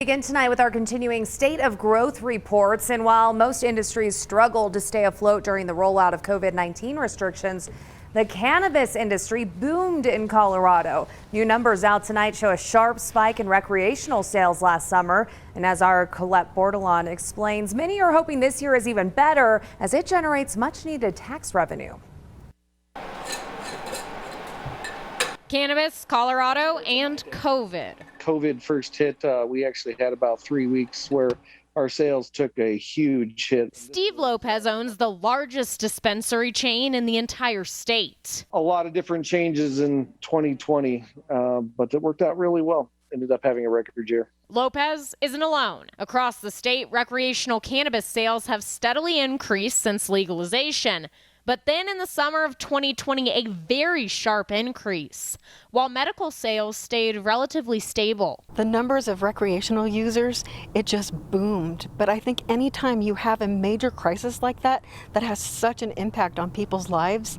Begin tonight with our continuing state of growth reports. And while most industries struggled to stay afloat during the rollout of COVID-19 restrictions, the cannabis industry boomed in Colorado. New numbers out tonight show a sharp spike in recreational sales last summer. And as our Colette Bordelon explains, many are hoping this year is even better as it generates much needed tax revenue. Cannabis, Colorado, and COVID. COVID first hit, we actually had about 3 weeks where our sales took a huge hit. Steve Lopez owns the largest dispensary chain in the entire state. A lot of different changes in 2020, but it worked out really well. Ended up having a record year. Lopez isn't alone. Across the state, recreational cannabis sales have steadily increased since legalization. But then in the summer of 2020, a very sharp increase, while medical sales stayed relatively stable. The numbers of recreational users, it just boomed. But I think anytime you have a major crisis like that has such an impact on people's lives,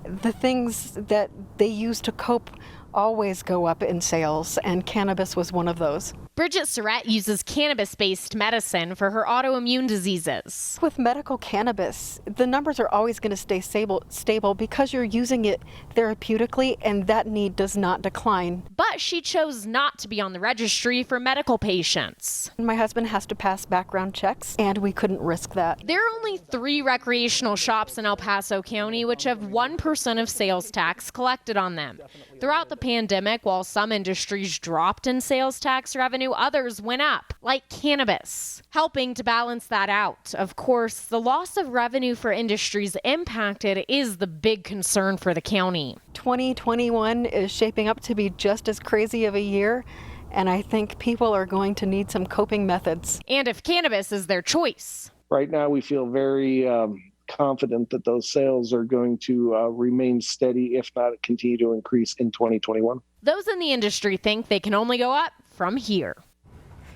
the things that they use to cope always go up in sales, and cannabis was one of those. Bridget Surratt uses cannabis-based medicine for her autoimmune diseases. With medical cannabis, the numbers are always going to stay stable because you're using it therapeutically, and that need does not decline. But she chose not to be on the registry for medical patients. My husband has to pass background checks, and we couldn't risk that. There are only 3 recreational shops in El Paso County which have 1% of sales tax collected on them. Throughout the pandemic, while some industries dropped in sales tax revenue, others went up, like cannabis. Helping to balance that out, of course, the loss of revenue for industries impacted is the big concern for the county. 2021 is shaping up to be just as crazy of a year, and I think people are going to need some coping methods. And if cannabis is their choice. Right now, we feel very confident that those sales are going to remain steady, if not continue to increase in 2021. Those in the industry think they can only go up from here.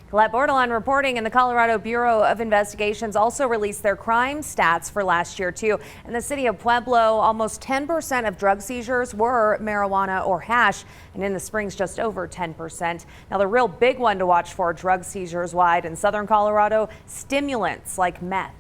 Colette Bordelon reporting, and the Colorado Bureau of Investigations also released their crime stats for last year, too. In the city of Pueblo, almost 10% of drug seizures were marijuana or hash, and in the Springs, just over 10%. Now, the real big one to watch for drug seizures wide in southern Colorado, stimulants like meth.